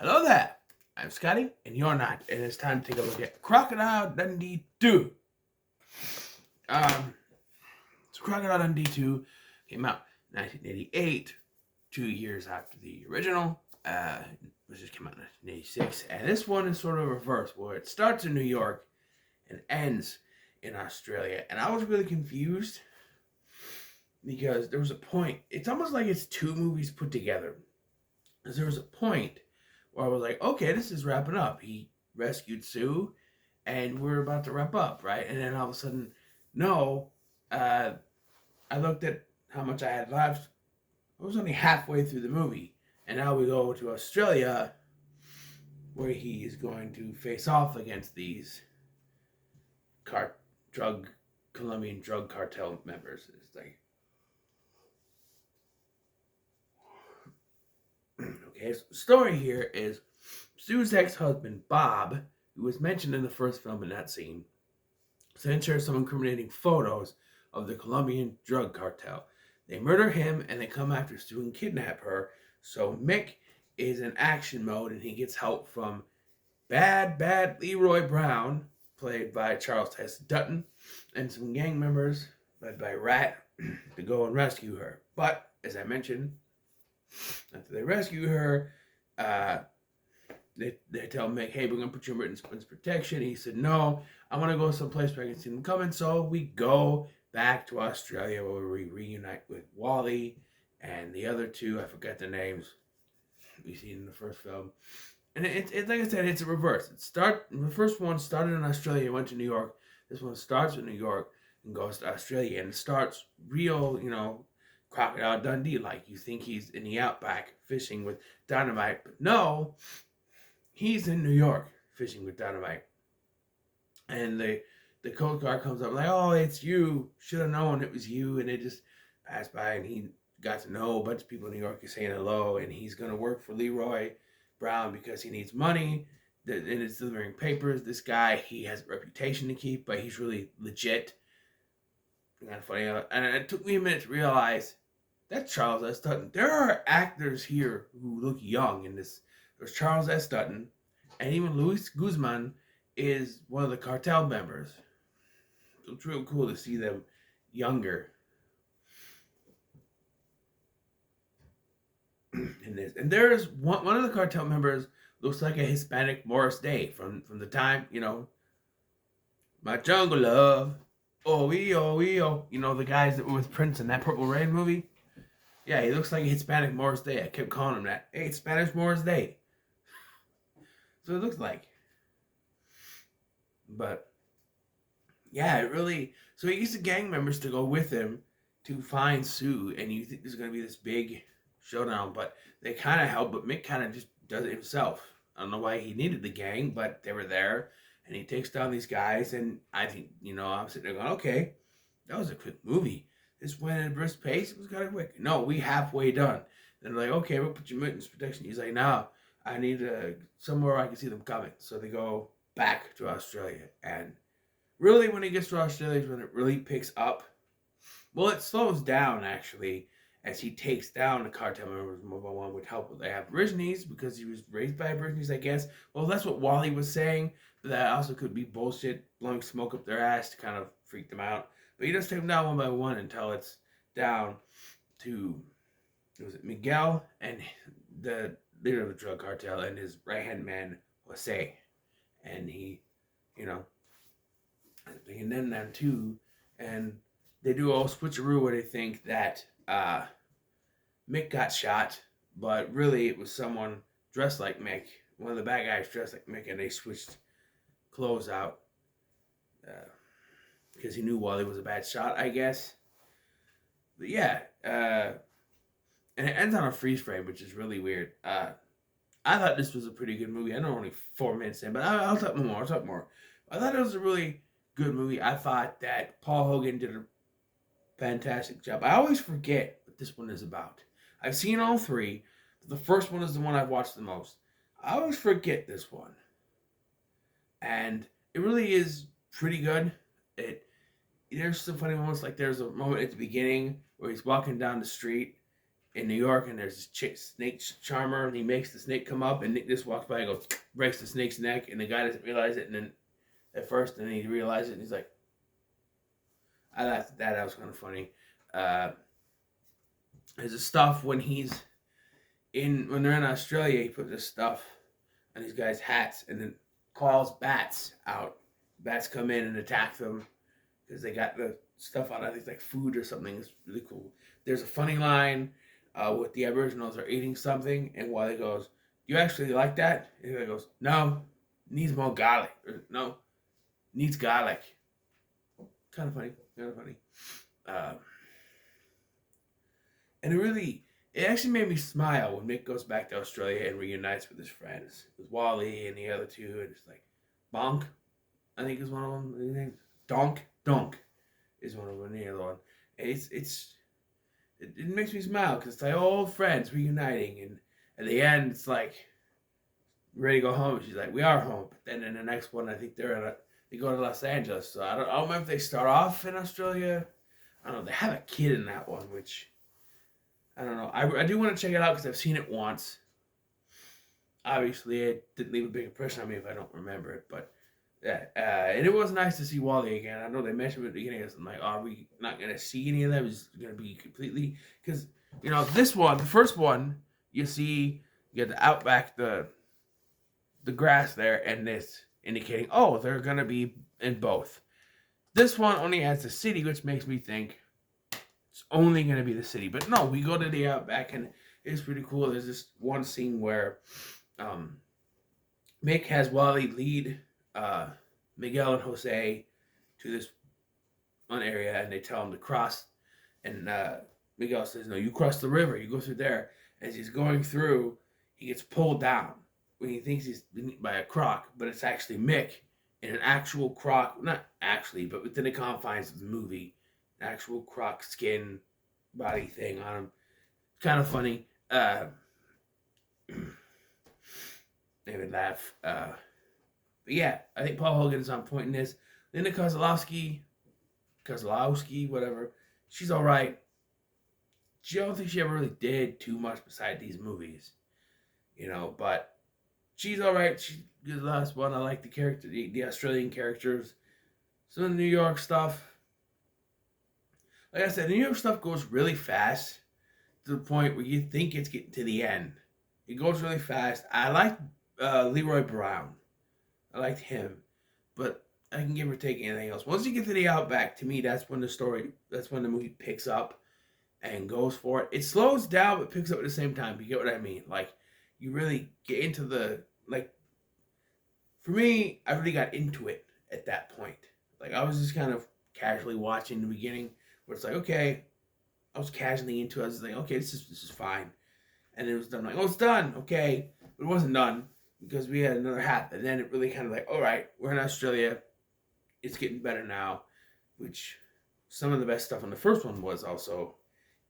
Hello there. I'm Scotty, and you're not. And it's time to take a look at Crocodile Dundee 2. Um, so Crocodile Dundee 2 came out in 1988, 2 years after the original, which just came out in 1986. And this one is sort of reverse, where it starts in New York and ends in Australia. And I was really confused because there was a point. It's almost like it's two movies put together. Because there was a point where I was like, okay, this is wrapping up. He rescued Sue, and we're about to wrap up, right? And then all of a sudden, no. I looked at how much I had left. I was only halfway through the movie, and now we go to Australia, where he is going to face off against these Colombian drug cartel members. It's like, okay, so the story here is Sue's ex-husband, Bob, who was mentioned in the first film in that scene, sends her some incriminating photos of the Colombian drug cartel. They murder him and they come after Sue and kidnap her. So Mick is in action mode and he gets help from bad Leroy Brown, played by Charles Tyson Dutton, and some gang members led by Rat to go and rescue her. But, as I mentioned, after they rescue her, they tell Mick, hey, we're going to put you in witness protection. He said, no, I want to go someplace where I can see them coming. So we go back to Australia where we reunite with Wally and the other two. I forgot their names. We see in the first film. And it's like I said, it's a reverse. The first one started in Australia and went to New York. This one starts in New York and goes to Australia. And it starts real, Crocodile Dundee. Like, you think he's in the outback fishing with dynamite. But no, he's in New York fishing with dynamite. And the Coast Guard comes up like, oh, it's you. Should have known it was you. And they just passed by and he got to know a bunch of people in New York are saying hello. And he's going to work for Leroy Brown because he needs money. And it's delivering papers. This guy, he has a reputation to keep, but he's really legit. Kind of funny. And it took me a minute to realize that's Charles S. Dutton. There are actors here who look young in this. There's Charles S. Dutton, and even Luis Guzman is one of the cartel members. So it's real cool to see them younger in this. And there's one of the cartel members looks like a Hispanic Morris Day from the time, My Jungle Love, oh, the guys that were with Prince in that Purple Rain movie. Yeah, he looks like a Hispanic Morris Day. I kept calling him that. Hey, it's Spanish Morris Day. So it looks like. But, yeah, it really... So he gets the gang members to go with him to find Sue, and you think there's going to be this big showdown, but they kind of help, but Mick kind of just does it himself. I don't know why he needed the gang, but they were there, and he takes down these guys, and I think, I'm sitting there going, okay, that was a quick movie. This went at a brisk pace. It was kind of quick. No, we halfway done. Then they're like, okay, we'll put you in witness protection. He's like, no, I need somewhere I can see them coming. So they go back to Australia. And really, when he gets to Australia is when it really picks up. Well, it slows down, actually, as he takes down the cartel members one by one with help with the Aborigines, because he was raised by Aborigines, I guess. Well, that's what Wally was saying, but that also could be bullshit, blowing smoke up their ass to kind of freak them out. But he does take them down one by one until it's down to, was it Miguel and the leader of the drug cartel and his right-hand man, Jose. And he, bringing them down too. And they do all switcheroo where they think that Mick got shot, but really it was someone dressed like Mick. One of the bad guys dressed like Mick, and they switched clothes out. Because he knew Wally was a bad shot, I guess. But yeah, and it ends on a freeze frame, which is really weird. I thought this was a pretty good movie. I know we're only 4 minutes in, but I'll talk more. I thought it was a really good movie. I thought that Paul Hogan did a fantastic job. I always forget what this one is about. I've seen all three, but the first one is the one I've watched the most. I always forget this one. And it really is pretty good. There's some funny moments, like there's a moment at the beginning where he's walking down the street in New York, and there's this chick, snake charmer, and he makes the snake come up, and Nick just walks by and goes, breaks the snake's neck, and the guy doesn't realize it, and then at first, and then he realizes it, and he's like, I laughed at that. That was kind of funny. There's a stuff when they're in Australia, he puts this stuff on these guys' hats, and then calls bats out. Bats come in and attack them because they got the stuff on, I think, like food or something. It's really cool. There's a funny line with the Aboriginals are eating something, and Wally goes, "Do you actually like that?" And the guy goes, "No, needs more garlic." Or, "No, needs garlic." Kind of funny. Kind of funny. And it actually made me smile when Mick goes back to Australia and reunites with his friends, with Wally and the other two, and it's like Bonk, I think is one of them. His name Donk is one of them. The other one. It makes me smile because it's like old friends reuniting, and at the end it's like ready to go home. She's like, "We are home." But then in the next one, I think they go to Los Angeles. So I don't remember if they start off in Australia. I don't know. They have a kid in that one, which I don't know. I do want to check it out because I've seen it once. Obviously, it didn't leave a big impression on me if I don't remember it. But yeah, and it was nice to see Wally again. I know they mentioned at the beginning, I'm like, are we not going to see any of them? It's going to be completely... Because, this one, the first one, you get the outback, the grass there, and it's indicating, oh, they're going to be in both. This one only has the city, which makes me think it's only going to be the city. But no, we go to the outback, and it's pretty cool. There's this one scene where Mick has Wally lead Miguel and Jose to this one area, and they tell him to cross. And Miguel says, "No, you cross the river. You go through there." As he's going through, he gets pulled down when he thinks he's by a croc, but it's actually Mick in an actual croc. Not actually, but within the confines of the movie, an actual croc skin body thing on him. Kind of funny. They would laugh. But yeah, I think Paul Hogan is on point in this. Linda Kozlowski, whatever. She's all right. I don't think she ever really did too much beside these movies, But she's all right. She did the last one. I like the character, the Australian characters. Some of the New York stuff. Like I said, the New York stuff goes really fast to the point where you think it's getting to the end. It goes really fast. I like Leroy Brown. I liked him, but I can give or take anything else. Once you get to the outback, to me, that's when the movie picks up and goes for it. It slows down, but picks up at the same time. You get what I mean? Like, you really get into for me, I really got into it at that point. Like, I was just kind of casually watching the beginning, where it's like, okay, I was casually into it. I was like, okay, this is fine. And it was done. I'm like, oh, it's done. Okay. But it wasn't done because we had another half. And then it really kind of like, all right, we're in Australia. It's getting better now. Which some of the best stuff on the first one was also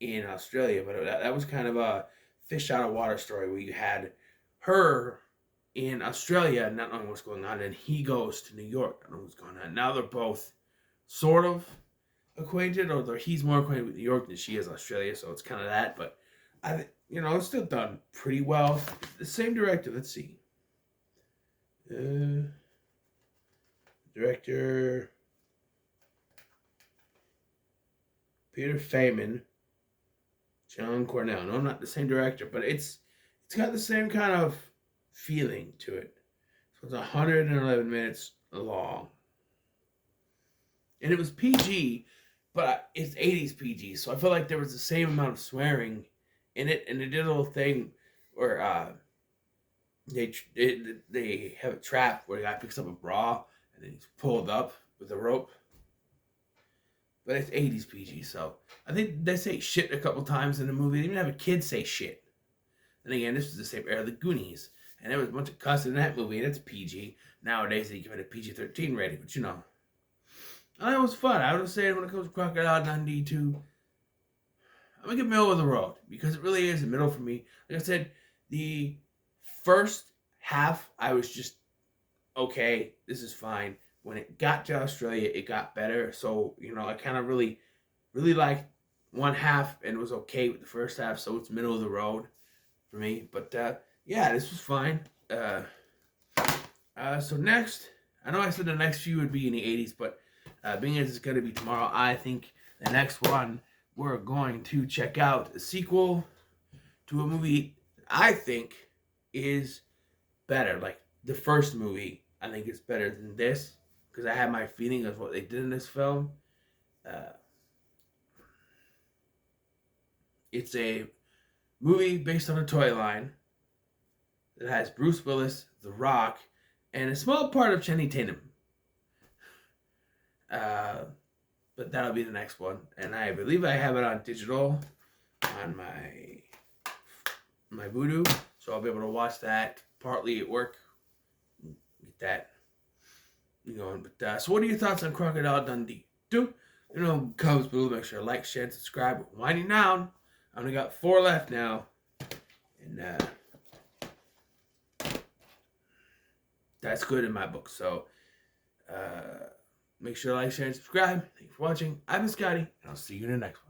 in Australia. But that was kind of a fish out of water story where you had her in Australia not knowing what's going on. And he goes to New York not knowing what's going on. Now they're both sort of acquainted, or he's more acquainted with New York than she is Australia. So it's kind of that. But it's still done pretty well. The same director. Let's see. Director Peter Feynman, John Cornell. No, not the same director, but it's got the same kind of feeling to it. So it's 111 minutes long, and it was PG, but it's 80s PG. So I feel like there was the same amount of swearing in it, and they did a little thing where they have a trap where the guy picks up a bra and then he's pulled up with a rope. But it's 80s PG, so I think they say shit a couple times in the movie. They even have a kid say shit. And again, this was the same era of the Goonies, and there was a bunch of cussing in that movie, and it's PG. Nowadays they give it a PG-13 rating, but it was fun. I would say when it comes to Crocodile, Dundee 2, I'm going to get middle of the road, because it really is the middle for me. Like I said, the first half, I was just, okay, this is fine. When it got to Australia, it got better. So, I kind of really, really liked one half and was okay with the first half, so it's middle of the road for me. But yeah, this was fine. So next, I know I said the next few would be in the 80s, but being as it's going to be tomorrow, I think the next one we're going to check out a sequel to a movie I think is better. Like the first movie, I think it's better than this because I have my feeling of what they did in this film. Uh, it's a movie based on a toy line that has Bruce Willis, The Rock, and a small part of Channing Tatum. Uh, but that'll be the next one, and I believe I have it on digital on my Voodoo, so I'll be able to watch that partly at work. Get that going. But so, what are your thoughts on Crocodile Dundee? Comments below. Make sure to like, share, and subscribe. We're winding down. I only got 4 left now, and that's good in my book. So make sure to like, share, and subscribe. Thank you for watching. I've been Scotty, and I'll see you in the next one.